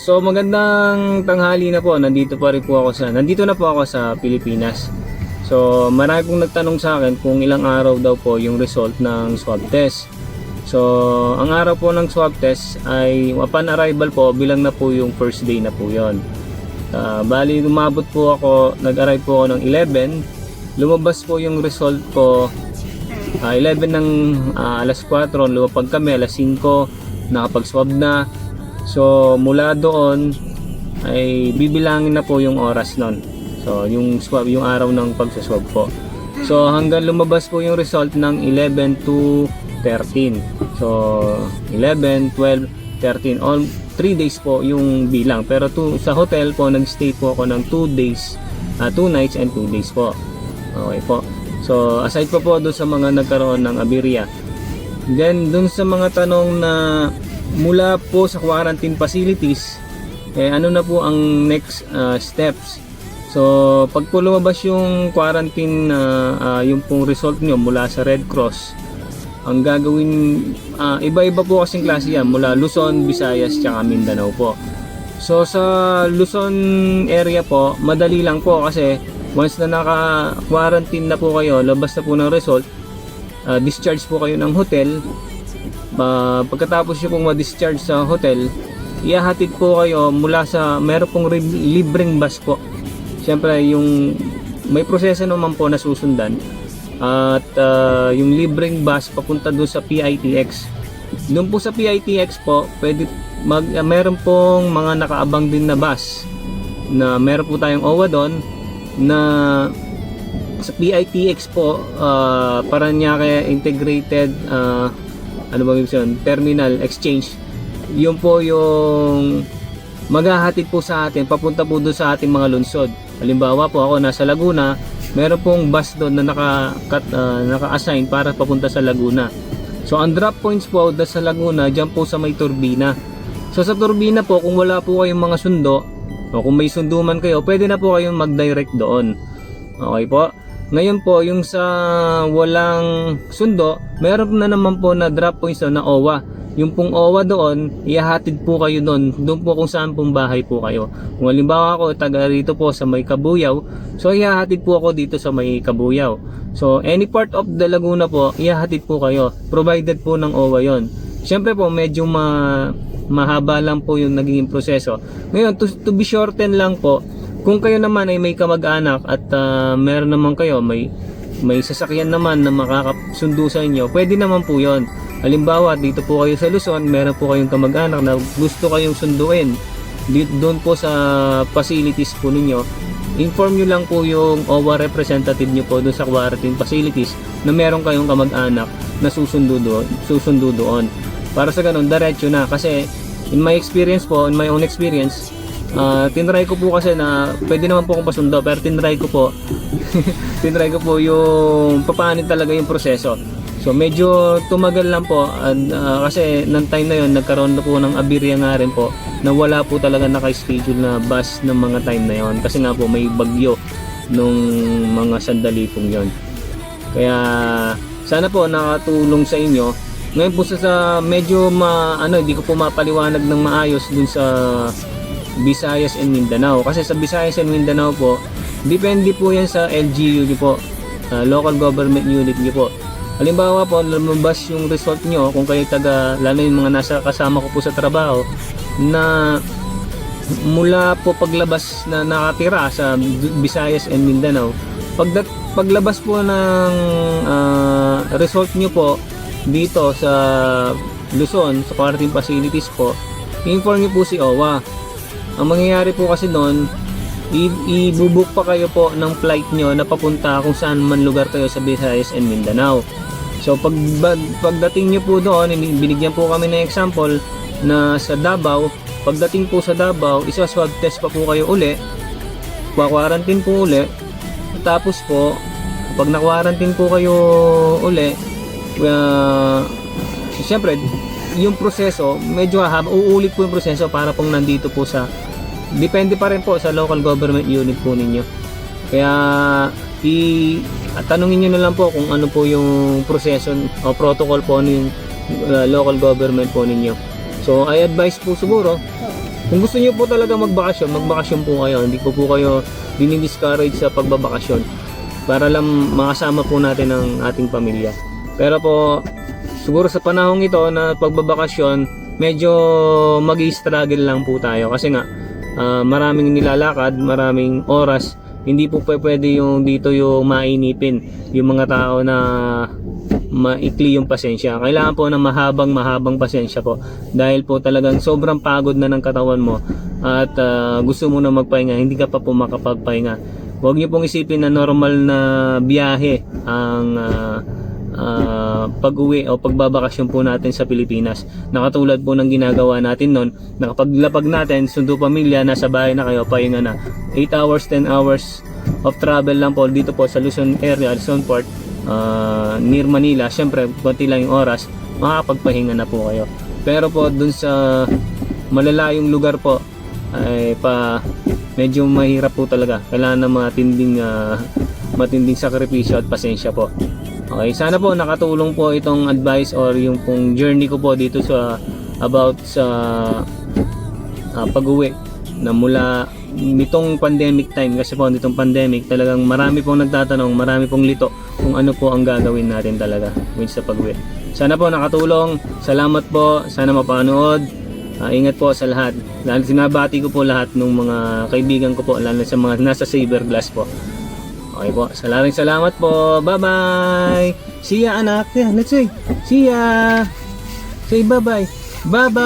So magandang tanghali na po. Nandito na po ako sa Pilipinas. So marami pong nagtanong sa akin kung ilang araw daw po yung result ng swab test. So ang araw po ng swab test ay upon arrival po, bilang na po yung first day na po yon. Bali umabot po ako, nag-arrive po ako ng 11. Lumabas po yung result ko 11 ng alas 4, lumapag kami alas 5, nakapag-swab na. So mula doon ay bibilangin na po yung oras nun. So yung swab, yung araw ng pagsaswab po. So hanggang lumabas po yung result ng 11 to 13. So 11, 12, 13, all 3 days po yung bilang. Pero sa hotel po nag-stay po ako ng 2 days, 2 nights and 2 days po. Okay po. So aside po doon sa mga nagkaroon ng aberya. Then doon sa mga tanong na mula po sa quarantine facilities, ano na po ang next steps. So pag po lumabas yung quarantine, yung pong result nyo mula sa Red Cross, ang gagawin, iba-iba po kasing klase yan, mula Luzon, Visayas, tsaka Mindanao po. So sa Luzon area po, madali lang po kasi once na naka-quarantine na po kayo, labas na po ng result, discharge po kayo ng hotel. Pagkatapos nyo pong ma-discharge sa hotel, ihahatid po kayo mula sa, meron pong libreng bus po. Siyempre yung may proseso naman po na susundan, at yung libreng bus papunta doon sa PITX. Doon po sa PITX po, meron pong mga nakaabang din na bus na meron po tayong OWA doon na sa PITX po, Parañaque Integrated Terminal Exchange. Yun po yung maghahatid po sa atin papunta po doon sa ating mga lungsod. Halimbawa po ako nasa Laguna, meron pong bus doon na naka-assign para papunta sa Laguna. So ang drop points po doon sa Laguna, dyan po sa may turbina. So sa turbina po, kung wala po kayong mga sundo o kung may sundo man kayo, pwede na po kayong mag-direct doon. Okay po. Ngayon po, yung sa walang sundo, meron na naman po na drop points na OWA. Yung pong OWA doon, ihahatid po kayo doon po kung saan pong bahay po kayo. Kung halimbawa ako, taga rito po sa may Kabuyaw, so ihahatid po ako dito sa may Kabuyaw. So any part of the Laguna po, ihahatid po kayo, provided po ng OWA yon. Siyempre po, medyo mahaba lang po yung naging proseso. Ngayon, to be shorten lang po, kung kayo naman ay may kamag-anak at meron naman kayo, may sasakyan naman na makakasundo sa inyo, pwede naman po yon. Halimbawa, dito po kayo sa Luzon, meron po kayong kamag-anak na gusto kayong sunduin doon po sa facilities po ninyo, inform nyo lang po yung OWA representative nyo po doon sa quarantine facilities na meron kayong kamag-anak na susundo doon. Para sa ganun, diretso na. Kasi in my own experience, tinry ko po kasi na pwede naman po akong pasundo, pero tinry ko po yung papaanin talaga yung proseso. So medyo tumagal lang po, kasi ng time na yon nagkaroon na po ng aberya nga rin po na wala po talaga naka-schedule na bus ng mga time na yon, kasi nga po may bagyo nung mga sandali pong yon. Kaya sana po nakatulong sa inyo. Ngayon po sa medyo hindi ko po mapaliwanag ng maayos dun sa Visayas and Mindanao, kasi sa Visayas and Mindanao po, depende po yan sa LGU nyo po, local government unit nyo po. Halimbawa po, lumabas yung result nyo, kung kayo lalo yung mga nasa kasama ko po sa trabaho, na mula po paglabas na nakatira sa Visayas and Mindanao, paglabas po ng result nyo po dito sa Luzon, sa quarantine facilities po, inform nyo po si OWA. Ang mangyayari po kasi doon, i-book pa kayo po ng flight nyo na papunta kung saan man lugar kayo sa Visayas and Mindanao. So pagdating nyo po doon, binigyan po kami ng example na sa Davao. Pagdating po sa Davao, isa-swab test pa po kayo uli, pa-quarantine po uli. Tapos po, pag na-quarantine po kayo uli, siyempre yung proseso medyo uulit po yung proseso para pong nandito po sa, depende pa rin po sa local government unit po ninyo. Kaya tanungin nyo na lang po kung ano po yung proseso o protocol po ng local government po ninyo. So I advise po siguro Kung gusto niyo po talaga magbakasyon po kayo. Hindi po kayo dinidiscourage sa pagbabakasyon para lang makasama po natin ang ating pamilya. Pero po, siguro sa panahong ito na pagbabakasyon, medyo mag-i-struggle lang po tayo kasi nga maraming nilalakad, maraming oras. Hindi po pwede yung dito yung mainipin yung mga tao na maikli yung pasensya. Kailangan po ng mahabang pasensya po dahil po talagang sobrang pagod na ng katawan mo at gusto mo na magpahinga, hindi ka pa po makapagpahinga. Huwag niyo pong isipin na normal na biyahe ang pag-uwi o pagbabakasyon po natin sa Pilipinas. Nakatulad po ng ginagawa natin noon, nakapaglapag natin, sundo pamilya, nasa bahay na kayo, pahinga na. 8 hours, 10 hours of travel lang po dito po sa Luzon area, Luzon Port, near Manila. Syempre, konti lang yung oras, makakapagpahinga na po kayo. Pero po dun sa malalayong lugar po, ay medyo mahirap po talaga. Kailangan ng matinding sakripisyo at pasensya po. Okay, sana po nakatulong po itong advice or yung pong journey ko po dito sa pag-uwi na mula nitong pandemic time, kasi po nitong pandemic talagang marami pong nagtatanong, marami pong lito kung ano po ang gagawin natin talaga sa pag-uwi. Sana po nakatulong. Salamat po. Sana mapanood. Ingat po sa lahat. Lalo sinabati ko po lahat ng mga kaibigan ko po, lalo sa mga nasa Cyberglass po. Okay po, salamat po. Bye-bye. See ya, anak. Yeah, let's say. See ya. Say bye-bye. Bye-bye.